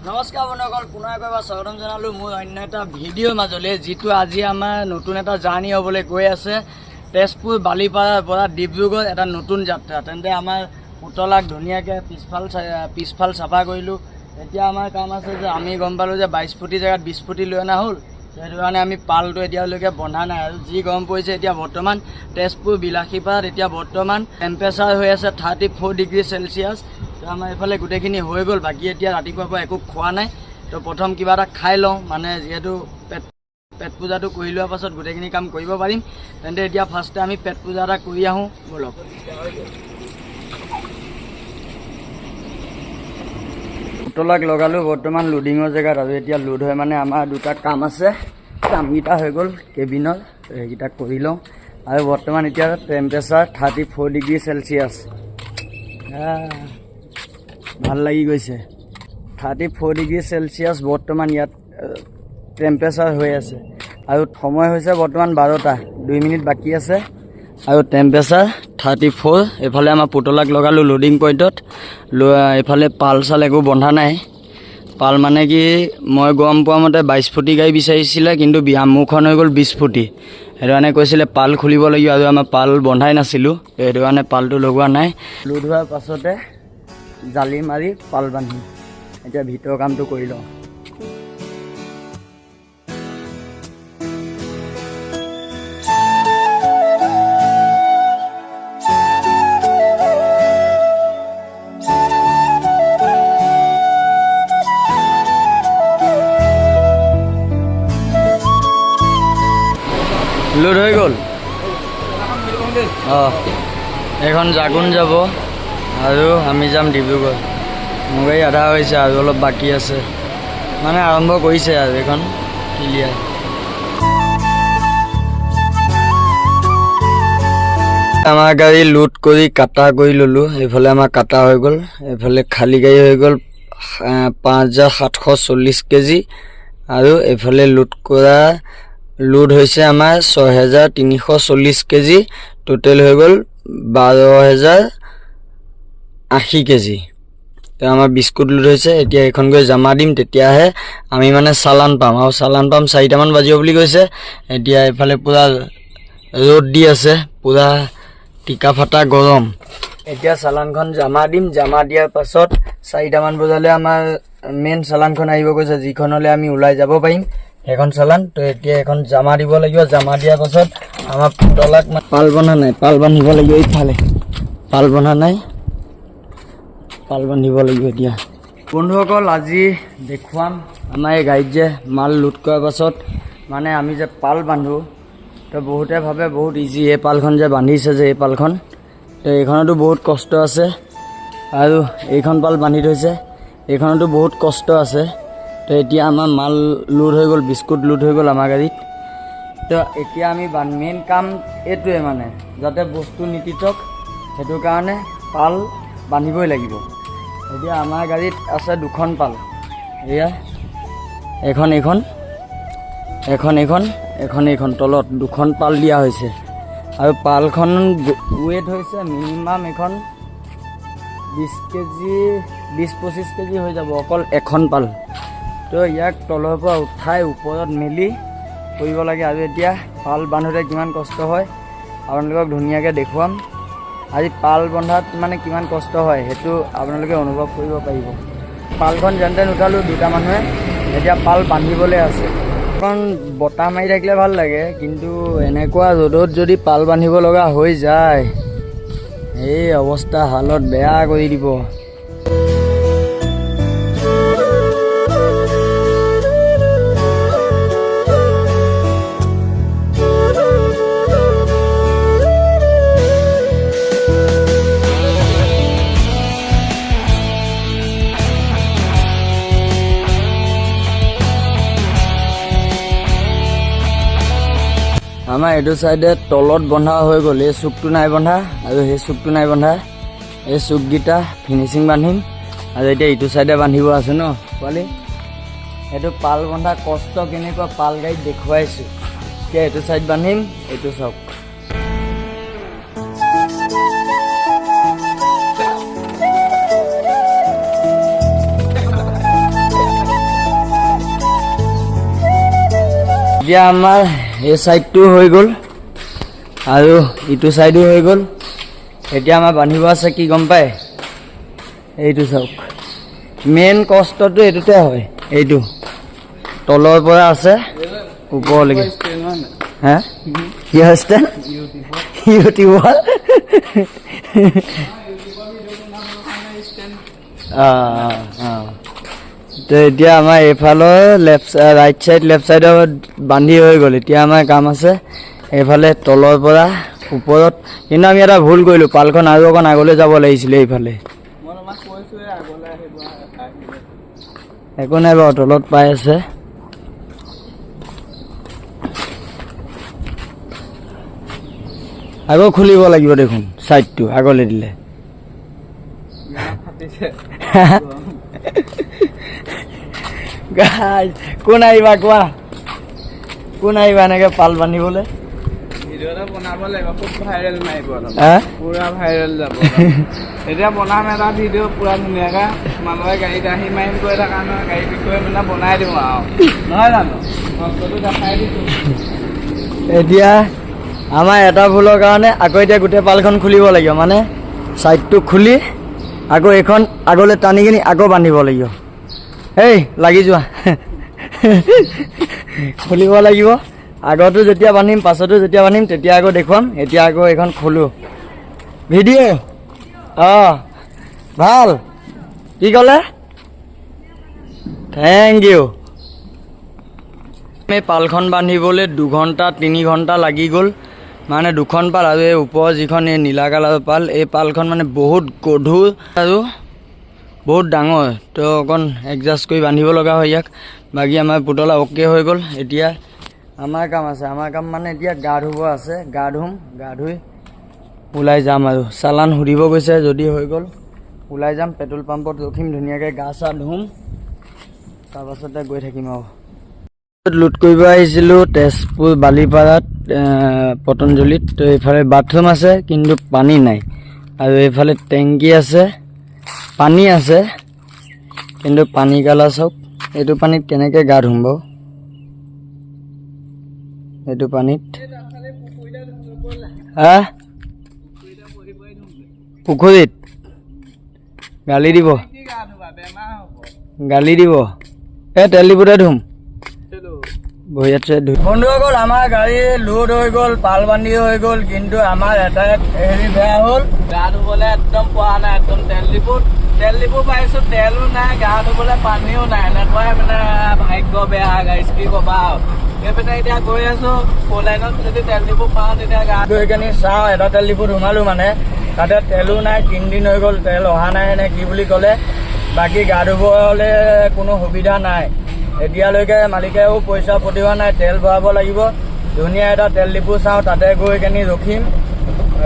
নমস্কাৰ বন্ধুসকল, পুনৰ একবাৰ স্বাগতম জনালোঁ মোৰ অন্য এটা ভিডিঅ'ৰ মাজলৈ, যিটো আজি আমাৰ নতুন এটা জাৰ্ণি হ'বলৈ গৈ আছে। তেজপুৰ বালিপাৰাৰ পৰা ডিব্ৰুগড় এটা নতুন যাত্ৰা। তেন্তে আমাৰ পুতলাক ধুনীয়াকৈ পিছফাল চাফা কৰিলোঁ। এতিয়া আমাৰ কাম আছে যে আমি গম পালোঁ যে 22 ফুটি জেগাত 20 ফুটি লৈ অনা হ'ল। সেইটো কাৰণে আমি পালটো এতিয়ালৈকে বন্ধা নাই। আৰু যি গৰম পৰিছে এতিয়া বৰ্তমান তেজপুৰ বিলাসীপাৰাত এতিয়া বৰ্তমান টেম্পাৰেচাৰ হৈ আছে 34 ডিগ্ৰী চেলচিয়াছ। তো আমাৰ এইফালে গোটেইখিনি হৈ গ'ল। বাকী এতিয়া ৰাতিপুৱাৰ পৰা একো খোৱা নাই। তো প্ৰথম কিবা এটা খাই লওঁ, মানে যিহেতু পেট পূজাটো কৰি লোৱাৰ পাছত গোটেইখিনি কাম কৰিব পাৰিম। তেন্তে এতিয়া ফাৰ্ষ্টে আমি পেট পূজা এটা কৰি আহোঁ ব'লক। পুতলাক লগালোঁ বৰ্তমান লোডিঙৰ জেগাত। আৰু এতিয়া লোড হয় মানে আমাৰ দুটা কাম আছে। কামকেইটা হৈ গ'ল কেবিনৰ, সেইকেইটা কৰি লওঁ। আৰু বৰ্তমান এতিয়া টেম্পাৰেচাৰ 34 ডিগ্ৰী চেলচিয়াছ। ভাল লাগি গৈছে। 34 ডিগ্ৰী চেলচিয়াছ বৰ্তমান ইয়াত টেম্পাৰেচাৰ হৈ আছে। আৰু সময় হৈছে বৰ্তমান 12টা 2 মিনিট বাকী আছে। আৰু টেম্পাৰেচাৰ 34। এইফালে আমাৰ পুতলাক লগালোঁ লোডিং পইণ্টত। এইফালে পাল চাল একো বন্ধা নাই। পাল মানে কি, মই গম পোৱা মতে 22 ফুটি গাড়ী বিচাৰিছিলে, কিন্তু মোৰখন হৈ গ'ল 20 ফুটি। সেইটো কাৰণে কৈছিলে পাল খুলিব লাগিব, আৰু আমাৰ পাল বন্ধাই নাছিলোঁ। সেইটো কাৰণে পালটো লগোৱা নাই। লোড হোৱাৰ পাছতে জালি মাৰি পাল বান্ধিম। এতিয়া ভিতৰৰ কামটো কৰি লওঁ। লোড হৈ গ'ল। এখন জাগুন যাব আৰু আমি যাম ডিব্ৰুগড়। মোৰ গাড়ী আধা হৈছে আৰু অলপ বাকী আছে, মানে আৰম্ভ কৰিছে আৰু এইখন ক্লিয়াৰ। আমাৰ গাড়ী লোড কৰি কাটা কৰি ল'লোঁ। এইফালে আমাৰ কাটা হৈ গ'ল। এইফালে খালী গাড়ী হৈ গ'ল 5740 কেজি। আৰু এইফালে লোড হৈছে আমাৰ 6340 কেজি। টোটেল হৈ গ'ল 12080 কেজি। তো আমাৰ বিস্কুট লোড হৈছে। এতিয়া এইখন গৈ জমা দিম, তেতিয়াহে আমি মানে চালান পাম। আৰু চালান পাম 4টামান বাজিব বুলি কৈছে। এতিয়া এইফালে পূৰা ৰ'দ দি আছে, পূৰা টিকা ফটা গৰম। এতিয়া চালানখন জমা দিম। জমা দিয়াৰ পাছত 4টামান বজালৈ আমাৰ মেইন চালানখন আহিব কৈছে, যিখনলৈ আমি ওলাই যাব পাৰিম সেইখন চালান। তো এতিয়া এখন জমা দিব লাগিব। জমা দিয়াৰ পাছত আমাৰ পুতলাক পাল বন্ধা নাই, পাল বান্ধিব লাগিব। এইফালে পাল বন্ধা নাই, পাল বান্ধিব লাগিব। এতিয়া বন্ধুসকল আজি দেখুৱাম আমাৰ এই গাড়ীত যে মাল লোড কৰাৰ পাছত মানে আমি যে পাল বান্ধো। তো বহুতে ভাবে বহুত ইজি, এই পালখন যে বান্ধিছে যে এই পালখন, তো এইখনতো বহুত কষ্ট আছে। আৰু এইখন পাল বান্ধি থৈছে, এইখনতো বহুত কষ্ট আছে। তো এতিয়া আমাৰ মাল লোড হৈ গ'ল, বিস্কুট লোড হৈ গ'ল আমাৰ গাড়ীত। তো এতিয়া আমি মেইন কাম এইটোৱে, মানে যাতে বস্তু নিতিতক, সেইটো কাৰণে পাল বান্ধিবই লাগিব। এতিয়া আমাৰ গাড়ীত আছে 2খন পাল। এয়া এইখন তলত 2খন পাল দিয়া হৈছে। আৰু পালখন ৱেইট হৈছে মিনিমাম এখন 20-25 কেজি হৈ যাব অকল এখন পাল। তো ইয়াক তলৰ পৰা উঠাই ওপৰত মেলি কৰিব লাগে। আৰু এতিয়া পাল বান্ধোতে কিমান কষ্ট হয় আপোনালোকক ধুনীয়াকৈ দেখুৱাম। আজি পাল বন্ধাত মানে কিমান কষ্ট হয় সেইটো আপোনালোকে অনুভৱ কৰিব পাৰিব। পালখন যেন তেন উঠালোঁ 2টা মানুহে। এতিয়া পাল বান্ধিবলৈ আছে। এখন বতাহ মাৰি থাকিলে ভাল লাগে, কিন্তু এনেকুৱা ৰ'দত যদি পাল বান্ধিব লগা হৈ যায়, এই অৱস্থা হালত বেয়া কৰি দিব। আমাৰ এইটো চাইডে তলত বন্ধা হৈ গ'ল, এই চুকটো নাই বন্ধা আৰু সেই চুকটো নাই বন্ধা। এই চুককেইটা ফিনিচিং বান্ধিম। আৰু এতিয়া ইটো চাইডে বান্ধিব আছে ন পোৱালি। এইটো পাল বন্ধা কষ্ট কেনেকুৱা পাল গাড়ীত দেখুৱাইছোঁ। এতিয়া এইটো চাইড বান্ধিম, এইটো চাওক। এতিয়া আমাৰ এই চাইডটো হৈ গ'ল আৰু ইটো চাইডো হৈ গ'ল। এতিয়া আমাৰ বান্ধিব আছে কি গম পায়? এইটো চাওক, মেইন কষ্টটো এইটোতে হয়। এইটো তলৰ পৰা আছে ওপৰলৈকে। হা কি হৈছে? ইউটিউবৰ তো এতিয়া আমাৰ এইফালৰ ৰাইট চাইড লেফ্ট চাইডৰ বান্ধি হৈ গ'ল। এতিয়া আমাৰ কাম আছে এইফালে তলৰ পৰা ওপৰত। কিন্তু আমি এটা ভুল কৰিলোঁ, পালখন আৰু অকণ আগলৈ যাব লাগিছিলে। এইফালে একো নাই বাৰু, তলত পাই আছে। আকৌ খুলিব লাগিব দেখোন চাইডটো আগলৈ দিলে। কোন আহিবা কোৱা, কোন আহিবা এনেকে পাল বান্ধিবলৈ? বনাব লাগিব, খুব ভাইৰেল মাৰিব, পুৰা ভাইৰেল যাব। এতিয়া বনাম এটা ভিডিঅ' পুৰা ধুনীয়াকৈ, মানুহে গাড়ীত আহি মাৰিম কৈ থকা নহয়, গাড়ীৰ বিষয়ে মানে বনাই দিওঁ আৰু, নহয় জানো? কষ্টটো দেখাই দিছোঁ। এতিয়া আমাৰ এটা ভুলৰ কাৰণে আকৌ এতিয়া গোটেই পালখন খুলিব লাগিব। মানে চাইডটো খুলি আকৌ এইখন আগলৈ টানি কিনি আকৌ বান্ধিব লাগিব। এই লাগি যোৱা খুলিব লাগিব। আগতো যেতিয়া বান্ধিম, পাছতো যেতিয়া বান্ধিম, তেতিয়া আকৌ দেখুৱাম। এতিয়া আকৌ এইখন খোলোঁ ভিডিঅ'। ভাল, কি ক'লে? Thank you. আমি পালখন বান্ধিবলৈ 2 ঘণ্টা 3 ঘণ্টা লাগি গ'ল। মানে 2খন পাল আৰু এই ওপৰৰ যিখন এই নীলা কালাৰৰ পাল, এই পালখন মানে বহুত গধুৰ আৰু বহুত ডাঙৰ, তো অকণ এডজাষ্ট কৰি বান্ধিব লগা হয় ইয়াক। বাকী আমাৰ পুতলা অ'কে হৈ গ'ল। এতিয়া আমাৰ কাম আছে, আমাৰ কাম মানে এতিয়া গা ধুব আছে। গা ধুম, গা ধুই ওলাই যাম আৰু চালান সুধিব গৈছে। যদি হৈ গ'ল ওলাই যাম, পেট্ৰল পাম্পত ৰখিম, ধুনীয়াকৈ গা চা ধুম, তাৰপাছতে গৈ থাকিম আৰু। লুট কৰিব আহিছিলোঁ তেজপুৰ বালিপাৰাত, পতঞ্জলিত। তো এইফালে বাথৰুম আছে কিন্তু পানী নাই, আৰু এইফালে টেংকি আছে, পানী আছে কিন্তু পানী কালাৰ চাওক। এইটো পানীত কেনেকৈ গা ধুম বাৰু? এইটো পানীত পুখুৰীত গালি দিব, গালি দিব। এই তেল ডিপুতে ধুম। বন্ধুসকল, আমাৰ গাড়ী লোড হৈ গ'ল, পাল বান্ধি হৈ গ'ল, কিন্তু আমাৰ এটাই হেৰি বেয়া হ'ল, গা ধুবলৈ একদম পোৱা নাই। একদম তেল ডিপু পাইছোঁ, তেলো নাই, গা ধুবলৈ পানীও নাই। এনেকুৱাই মানে ভাগ্য বেয়া, গাড়ী কি ক'বা আৰু। এইপিনে এতিয়া গৈ আছোঁ, 4 লাইনত যদি তেল ডিপু পাওঁ তেতিয়া গা গৈ কিনি চাওঁ। এটা তেল ডিপুত সোমালোঁ, মানে তাতে তেলো নাই, 3 দিন হৈ গ'ল, তেল অহা নাই নে কি বুলি ক'লে। বাকী গা ধুবলৈ কোনো সুবিধা নাই এতিয়ালৈকে, মালিকেও পইচা পঠিওৱা নাই, তেল ভৰাব লাগিব। ধুনীয়া এটা তেল ডিপু চাওঁ, তাতে গৈ কিনি ৰখিম।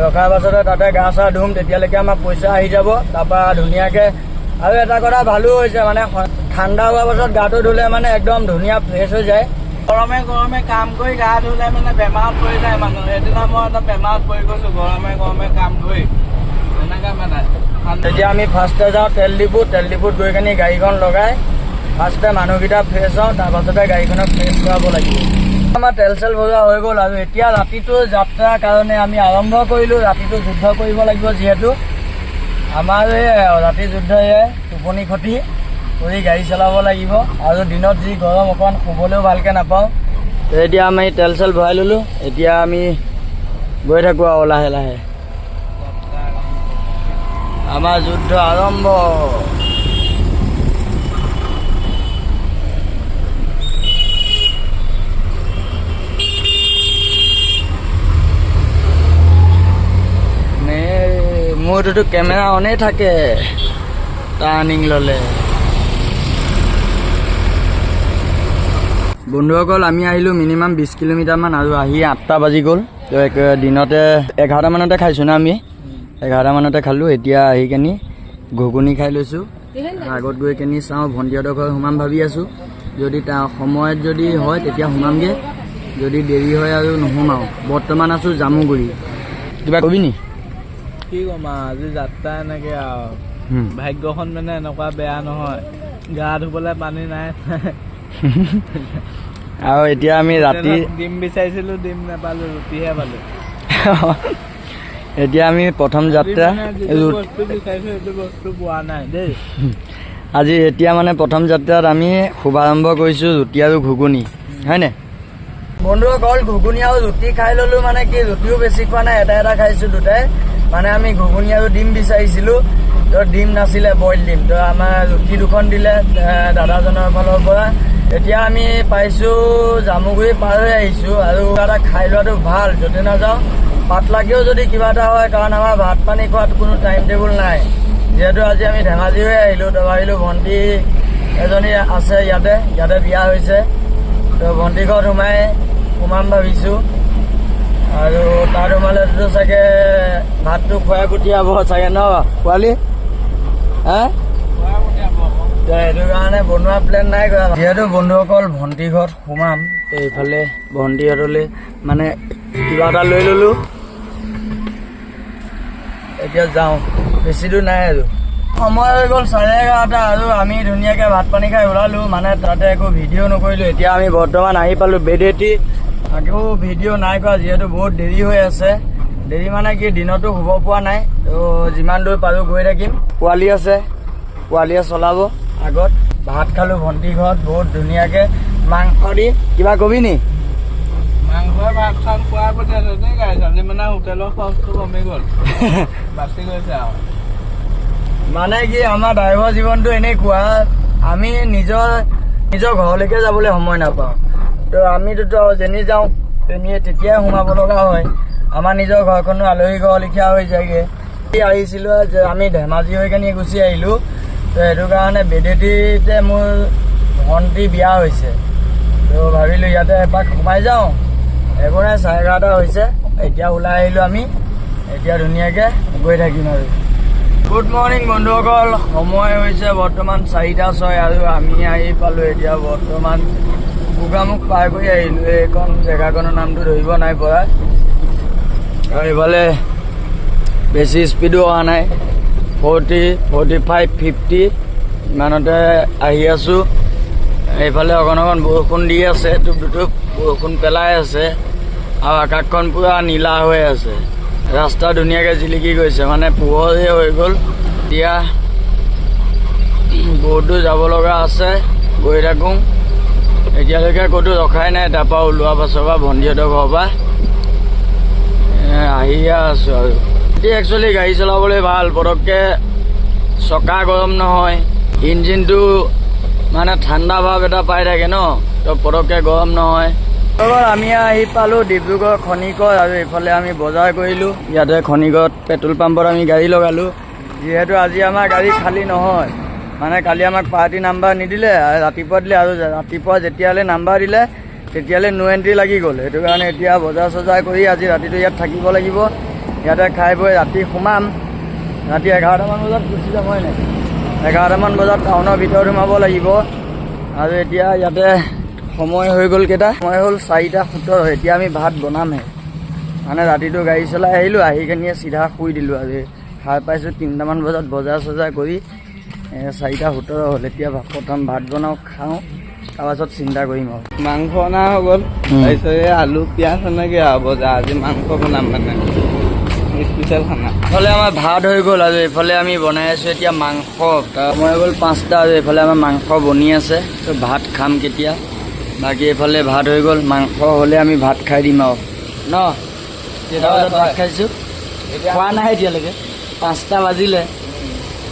ৰখাৰ পাছতে তাতে গা চা ধুম, তেতিয়ালৈকে আমাৰ পইচা আহি যাব। তাৰপৰা ধুনীয়াকৈ, আৰু এটা কথা ভালো হৈছে, মানে ঠাণ্ডা হোৱাৰ পাছত গাটো ধুলে মানে একদম ধুনীয়া ফ্ৰেছ হৈ যায়। গৰমে গৰমে কাম কৰি গা ধুলে মানে বেমাৰত পৰি যায় মানুহ। সেইদিনা মই এটা বেমাৰত পৰি গৈছোঁ, গৰমে গৰমে কাম কৰি। এনেকৈ মানে তেতিয়া আমি ফাৰ্ষ্টে যাওঁ তেল ডিপুত গৈ কিনি গাড়ীখন লগাই ফাৰ্ষ্টে মানুহকেইটা ফ্ৰেছ হওঁ, তাৰপাছতে গাড়ীখনক ফ্ৰেছ কৰাব লাগিব। আমাৰ তেল চেল ভৰোৱা হৈ গ'ল, আৰু এতিয়া ৰাতিটো যাত্ৰাৰ কাৰণে আমি আৰম্ভ কৰিলোঁ। ৰাতিটো যুদ্ধ কৰিব লাগিব, যিহেতু আমাৰ এই ৰাতি যুদ্ধ টোপনি ক্ষতি কৰি গাড়ী চলাব লাগিব। আৰু দিনত যি গৰম, অকণমান শুবলৈও ভালকৈ নাপাওঁ। তো এতিয়া আমি তেল চেল ভৰাই ল'লোঁ, এতিয়া আমি গৈ থাকোঁ আৰু লাহে লাহে। আমাৰ যুদ্ধ আৰম্ভ। মোৰটোতো কেমেৰা অনেই থাকে টাৰ্ণিং ল'লে। বন্ধুসকল, আমি আহিলোঁ মিনিমাম 20 কিলোমিটাৰমান, আৰু আহি 8টা বাজি গ'ল। তো দিনতে 11টা মানতে খাইছোঁ না আমি, 11টা মানতে খালোঁ। এতিয়া আহি কিনি ঘুগুনি খাই লৈছোঁ। আগত গৈ কিনি চাওঁ, ভণ্টিহঁতৰ ঘৰত সোমাম ভাবি আছোঁ। যদি তাৰ সময়ত যদি হয় তেতিয়া সোমামগৈ, যদি দেৰি হয় আৰু নোসোমাওঁ। বৰ্তমান আছোঁ জামুগুৰি। কিবা কবি নি? কি ক'ম আৰু, আজি যাত্ৰা এনেকৈ আৰু। ভাগ্যখন মানে এনেকুৱা বেয়া নহয়, গা ধুবলৈ পানী নাই। আৰু এতিয়া আমি ৰাতি ডিম বিচাৰিছিলোঁ, ডিম নাপালোঁ, ৰুটিহে পালোঁ। এতিয়া আমি প্ৰথম যাত্ৰা বস্তু বিচাৰিছোঁ সেইটো বস্তু পোৱা নাই দেই। আজি এতিয়া মানে প্ৰথম যাত্ৰাত আমি শুভাৰম্ভ কৰিছোঁ ৰুটি আৰু ঘুগুনি, হয়নে? বন্ধুসকল, ঘুগুনি আৰু ৰুটি খাই ল'লোঁ। মানে কি, ৰুটিও বেছি খোৱা নাই, এটা খাইছোঁ দুটাই। মানে আমি ঘুগুনি আৰু ডিম বিচাৰিছিলোঁ, তো ডিম নাছিলে, বইল ডিম। তো আমাৰ ৰুটি দুখন দিলে দাদাজনৰ ফালৰ পৰা। এতিয়া আমি পাইছোঁ জামুগুৰি পাৰ হৈ আহিছোঁ, আৰু কিবা এটা খাই লোৱাটো ভাল, য'তে নাযাওঁ। পাতলাকেও যদি কিবা এটা হয়, কাৰণ আমাৰ ভাত পানী খোৱাত কোনো টাইম টেবুল নাই। যিহেতু আজি আমি ধেমাজি হৈ আহিলোঁ, তো ভাবিলোঁ ভণ্টি এজনী আছে ইয়াতে বিয়া হৈছে, তো ভণ্টি ঘৰত সোমাম ভাবিছোঁ। আৰু তাত সোমালেতো চাগে ভাতটো খুৱাই পঠিয়াব চাগে ন পোৱালি? হা, সেইটো কাৰণে বনোৱা প্লেন নাই কৰা। যিহেতু বন্ধুসকল ভণ্টি ঘৰত সোমাম, এইফালে ভণ্টিহঁতলৈ মানে কিবা এটা লৈ ল'লোঁ। এতিয়া যাওঁ, বেছি দূৰ নাই আৰু। সময় হৈ গ'ল 11:30, আৰু আমি ধুনীয়াকৈ ভাত পানী খাই ওলালোঁ। মানে তাতে একো ভিডিঅ' নকৰিলোঁ। এতিয়া আমি বৰ্তমান আহি পালোঁ বেদেতি। আকৌ ভিডিঅ' নাই কৰা, যিহেতু বহুত দেৰি হৈ আছে। দেৰি মানে কি, দিনতো শুব পৰা নাই, তো যিমান দূৰ পাৰোঁ গৈ থাকিম। পোৱালি আছে, পোৱালীয়ে চলাব আগত। ভাত খালোঁ ভণ্টি ঘৰত বহুত ধুনীয়াকৈ, মাংস দি। কিবা কবি নি? মাংসই ভাত চাত খোৱাৰ পঠিয়াইছে দেই গাইছ। আজি মানে হোটেলৰ খৰচটো কমি গ'ল, বাচি গৈছে আৰু। মানে কি, আমাৰ ড্ৰাইভাৰ জীৱনটো এনেকুৱা, আমি নিজৰ ঘৰলৈকে যাবলৈ সময় নাপাওঁ। তো আমিতো যেনি যাওঁ তেতিয়াই সোমাব লগা হয়। আমাৰ নিজৰ ঘৰখনো আলহী ঘৰ লেখীয়া হৈ যায়গৈ। আহিছিলোঁ যে আমি ধেমাজি হৈ কেনি গুচি আহিলোঁ, তো সেইটো কাৰণে বেদেতিতে মোৰ ভণ্টি বিয়া হৈছে। তো ভাবিলোঁ ইয়াতে এপাক সোমাই যাওঁ। একো নাই, 11:30 হৈছে। এতিয়া ওলাই আহিলোঁ আমি, এতিয়া ধুনীয়াকৈ গৈ থাকিম আৰু। গুড মৰ্ণিং বন্ধুসকল, সময় হৈছে বৰ্তমান 4:06, আৰু আমি আহি পালোঁ এতিয়া বৰ্তমান গোগামুখ পাৰ কৰি আহিলোঁ। এইখন জেগাখনৰ নামটো ধৰিব নাই পৰা। আৰু এইফালে বেছি স্পীডো অহা নাই, 40, 45, 50 ইমানতে আহি আছোঁ। এইফালে অকণ বৰষুণ দি আছে, টুপ বৰষুণ পেলাই আছে, আৰু আকাশখন পূৰা নীলা হৈ আছে। ৰাস্তা ধুনীয়াকৈ জিলিকি গৈছে, মানে পোহৰে হৈ গ'ল। এতিয়া বহুতো যাব লগা আছে, গৈ থাকোঁ। এতিয়ালৈকে ক'তো ৰখাই নাই। তাৰপৰা ওলোৱা পাছৰ পৰা ভণ্টিহঁতৰ ঘৰৰ পৰা আহিয়ে আছোঁ আৰু। এতিয়া একচুৱেলি গাড়ী চলাবলৈ ভাল, পটককৈ চকা গৰম নহয়, ইঞ্জিনটো মানে ঠাণ্ডা ভাৱ এটা পাই থাকে ন, তো পটককৈ গৰম নহয়। আমি আহি পালোঁ ডিব্ৰুগড় খনিকৰ, আৰু এইফালে আমি বজাৰ কৰিলোঁ। ইয়াতে খনিকৰত পেট্ৰল পাম্পত আমি গাড়ী লগালোঁ। যিহেতু আজি আমাৰ গাড়ী খালী নহয়, মানে কালি আমাক পাৰ্টি নাম্বাৰ নিদিলে, ৰাতিপুৱা দিলে, আৰু ৰাতিপুৱা যেতিয়ালৈ নাম্বাৰ দিলে তেতিয়ালৈ নো এণ্ট্ৰি লাগি গ'ল। সেইটো কাৰণে এতিয়া বজাৰ চজাৰ কৰি আজি ৰাতিটো ইয়াত থাকিব লাগিব। ইয়াতে খাই বৈ ৰাতি সোমাম। ৰাতি 11টামান বজাত গুচি যাম, হয় নাই? 11টামান বজাত টাউনৰ ভিতৰত সোমাব লাগিব। আৰু এতিয়া ইয়াতে সময় হৈ গ'ল কেইটা, সময় হ'ল 4:17। এতিয়া আমি ভাত বনামহে। মানে ৰাতিটো গাড়ী চলাই আহিলোঁ, আহি কেনিয়ে চিধা শুই দিলোঁ। আৰু সাৰ পাইছোঁ 3টামান বজাত বজাৰ চজাৰ কৰি। 4:17 হ'ল। এতিয়া প্ৰথম ভাত বনাওঁ, খাওঁ, তাৰপাছত চিন্তা কৰিম আৰু। মাংস অনা হৈ গ'ল, তাৰপিছত এই আলু পিঁয়াজ এনেকৈ আৰু বজাৰ। আজি মাংস বনাম, মানে স্পেচিয়েল খানা। এইফালে আমাৰ ভাত হৈ গ'ল, আৰু এইফালে আমি বনাই আছোঁ এতিয়া মাংস। সময় হৈ গ'ল 5টা, আৰু এইফালে আমাৰ মাংস বনি আছে। তো ভাত খাম কেতিয়া। বাকী এইফালে ভাত হৈ গ'ল, মাংস হ'লে আমি ভাত খাই দিম আৰু ন। কেইটা বজাত ভাত খাইছোঁ খোৱা নাই এতিয়ালৈকে, 5টা বাজিলে,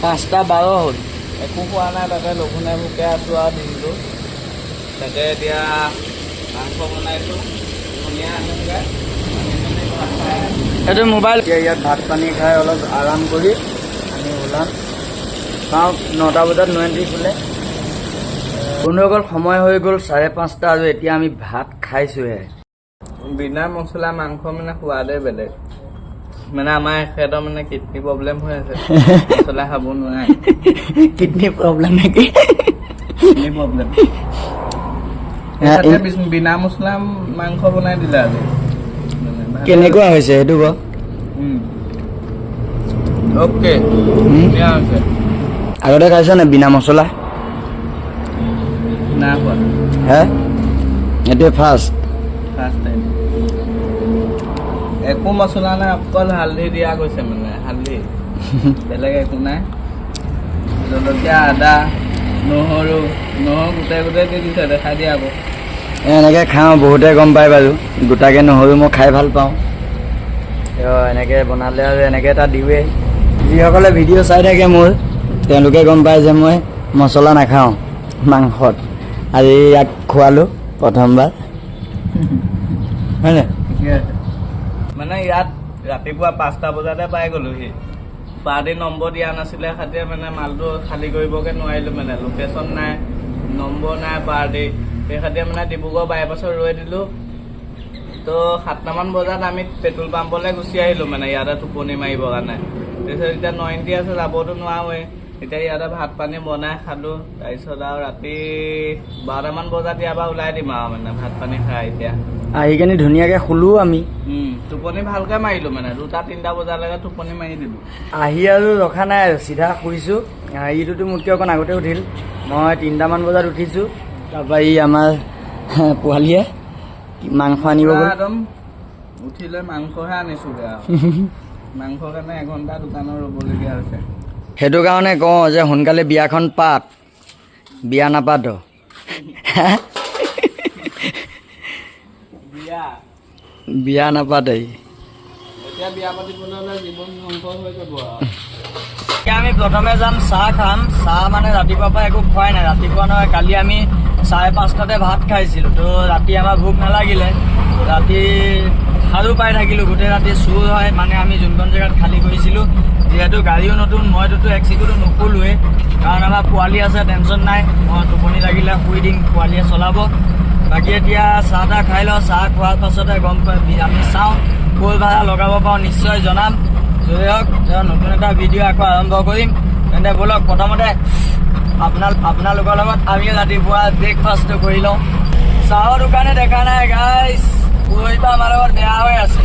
5:12 হ'ল। একো খোৱা নাই, তাতে লঘোণে ভোকে আছোঁ আৰু দিনটো। তাতে এতিয়া মাংস বনাইছোঁ, ধুনীয়া আনিমগৈ। এইটো মোবাইল। এতিয়া ইয়াত ভাত পানী খাই অলপ আৰাম কৰি আমি ওলাম। চাওঁ 9টা বজাত নো এণ্ট্ৰি খোলে। বন্ধুসকল, সময় হৈ গ'ল 5:30, আৰু এতিয়া আমি ভাত খাইছোঁহে। বিনা মছলা মাংস মানে সোৱাদে বেলেগ। মানে আমাৰ এখেতৰ মানে কিডনী প্ৰব্লেম হৈ আছে, মছলা খাব নোৱাৰে। কিডনী প্ৰব্লেম নেকি? Kidney problem. বিনা মছলা মাংস বনাই দিলে আজি। কেনেকুৱা হৈছে সেইটো ক? অ'কে, ধুনীয়া হৈছে। আগতে খাইছ নে বিনা মছলা? নাই খোৱা। হে, এইটোৱে ফাৰ্ষ্ট ফাৰ্ষ্ট টাইম একো মছলা নাই অকল হালধি দিয়া গৈছে মানে হালধি বেলেগ একো নাই জলকীয়া আদা নহৰু গোটেই দি দিছে দেখাই দিয়া আকৌ এনেকৈ খাওঁ বহুতে গম পায় বাৰু গোটাকৈ নহৰু মই খাই ভাল পাওঁ এনেকৈ বনালে আৰু এনেকৈ এটা দিওঁৱেই যিসকলে ভিডিঅ' চাই থাকে মোৰ তেওঁলোকে গম পায় যে মই মছলা নাখাওঁ মাংসত আজি ইয়াক খোৱালোঁ প্ৰথমবাৰ হয়নে মানে ইয়াত ৰাতিপুৱা 5টা বজাতে পাই গ'লোহি পাৰ্টি নম্বৰ দিয়া নাছিলে খাতিয়ে মানে মালটো খালী কৰিবগৈ নোৱাৰিলোঁ মানে লোকেশ্যন নাই নম্বৰ নাই পাৰ্টি সেই খাতিয়ে মানে ডিব্ৰুগড় বাইপাছত ৰৈ দিলোঁ তো 7টামান বজাত আমি পেট্ৰল পাম্পলৈ গুচি আহিলোঁ মানে ইয়াতে টোপনি মাৰিবৰ কাৰণে তাৰপিছত এতিয়া 90 আছে যাবতো নোৱাৰোৱেই এতিয়া ইয়াতে ভাত পানী বনাই খালোঁ তাৰপিছত আৰু ৰাতি 12টামান বজাত ইয়াৰ পৰা ওলাই দিম আৰু মানে ভাত পানী খাই এতিয়া আহি কিনি ধুনীয়াকৈ শুলোঁ আমি টোপনি ভালকৈ মাৰিলোঁ মানে 2-3টা বজালৈকে টোপনি মাৰি দিলোঁ আহি আৰু ৰখা নাই আৰু চিধা শুইছোঁ ইটোতো মোতকৈ অকণ আগতে উঠিল মই 3টামান বজাত উঠিছোঁ তাৰপৰা ই আমাৰ পোৱালীয়ে মাংস আনিব গ'ল একদম উঠিলে মাংসহে আনিছোঁগৈ আৰু মাংসৰ কাৰণে এঘণ্টা দোকানত ৰ'বলগীয়া হৈছে সেইটো কাৰণে কওঁ যে সোনকালে বিয়াখন পাত বিয়া নাপাত বিয়া নাপাতেই এতিয়া বিয়া পাতিবলৈ হ'লে জীৱন ধ্বংস হৈ যাব আৰু এতিয়া আমি প্ৰথমে যাম চাহ খাম চাহ মানে ৰাতিপুৱাৰ পৰা একো খোৱাই নাই ৰাতিপুৱা নহয় কালি আমি 5:30টাতে ভাত খাইছিলোঁ তো ৰাতি আমাৰ ভোক নালাগিলে ৰাতি সাৰো পাই থাকিলোঁ গোটেই ৰাতি চুৰ হয় মানে আমি যোনখন জেগাত খালী কৰিছিলোঁ যিহেতু গাড়ীও নতুন মইতো এক্সিকোটো নুখোলোৱেই কাৰণ আমাৰ পোৱালি আছে টেনশ্যন নাই মই টোপনি লাগিলে শুই দিম পোৱালীয়ে চলাব বাকী এতিয়া চাহ তাহ খাই লওঁ চাহ খোৱাৰ পাছতে গম পাই আমি চাওঁ ক'ৰ ভাড়া লগাব পাৰোঁ নিশ্চয় জনাম যদি হওক নতুন এটা ভিডিঅ' আকৌ আৰম্ভ কৰিম তেন্তে ব'লক প্ৰথমতে আপোনালোকৰ লগত আমি ৰাতিপুৱা ব্ৰেকফাষ্টটো কৰি লওঁ চাহৰ দোকানে দেখা নাই গাইছ পৰহিৰ পৰা আমাৰ লগত বেয়া হৈ আছে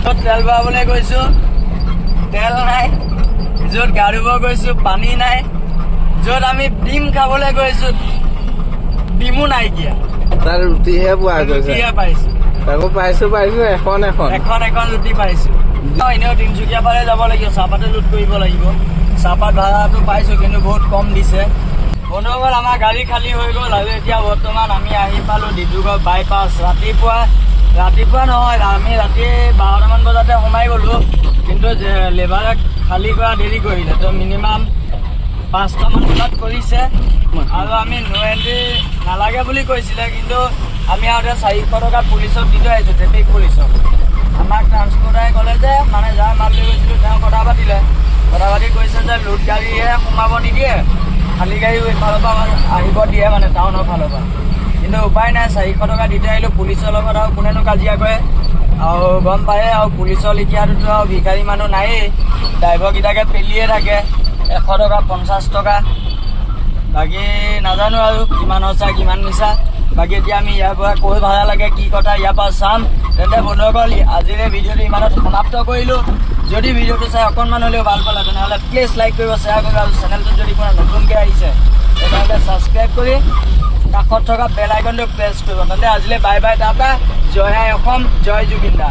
য'ত তেল ভৰাবলৈ গৈছোঁ তেল নাই য'ত গা ধুব গৈছোঁ পানী নাই য'ত আমি ডিম খাবলৈ গৈছোঁ ডিমো নাইকিয়া তাৰ ৰুটিহে পোৱা গৈছে পাইছোঁ তাকো পাইছোঁ এখন ৰুটি পাইছোঁ এনেও তিনিচুকীয়া ফালে যাব লাগিব চাহপাতে লোড কৰিব লাগিব চাহপাত ভাড়াটো পাইছোঁ কিন্তু বহুত কম দিছে বন্ধুসকল আমাৰ গাড়ী খালী হৈ গ'ল আৰু এতিয়া বৰ্তমান আমি আহি পালোঁ ডিব্ৰুগড় বাইপাছ ৰাতিপুৱা নহয় আমি ৰাতি 12টামান বজাতে সোমাই গ'লোঁ কিন্তু লেবাৰে খালী কৰা দেৰি কৰিলে তো মিনিমাম 5টামান বজাত কৰিছে আৰু আমি নো এণ্ট্ৰি নালাগে বুলি কৈছিলে কিন্তু আমি আৰু 400 টকা পুলিচক দি থৈ আহিছোঁ ট্ৰেফিক পুলিচক আমাক ট্ৰান্সপৰ্টাৰে ক'লে যে মানে যাৰ মাল লৈ গৈছিলোঁ তেওঁ কথা পাতি কৈছে যে লোড গাড়ীহে সোমাব নিদিয়ে খালী গাড়ী এইফালৰ পৰা আহিব দিয়ে মানে টাউনৰ ফালৰ পৰা কিন্তু উপায় নাই 400 টকা দি থৈ আহিলোঁ পুলিচৰ লগত আৰু কোনেনো কাজিয়া কৰে আৰু গম পায়ে আৰু পুলিচৰ লিখিয়াটোতো আৰু ভিখাৰী মানুহ নায়েই ড্ৰাইভাৰকেইটাকে পেলিয়ে থাকে 100 টকা 50 টকা বাকী নাজানো আৰু কিমান সঁচা কিমান মিছা বাকী এতিয়া আমি ইয়াৰ পৰা কৈ ভাড়া লাগে কি কথা ইয়াৰ পৰা চাম তেন্তে বন্ধুসকল আজিৰ এই ভিডিঅ'টো ইমানত সমাপ্ত কৰিলোঁ যদি ভিডিঅ'টো চাই অকণমান হ'লেও ভাল পালে তেনেহ'লে প্লিজ লাইক কৰিব শ্বেয়াৰ কৰিব আৰু চেনেলটোত যদি কোনো নতুনকৈ আহিছে তেনেহ'লে ছাবস্ক্ৰাইব কৰি কাষত থকা বেল আইকনটো প্ৰেছ কৰিব তেন্তে আজিলৈ বাই বাই টাটা জয় আই অসম জয় জুবিন দা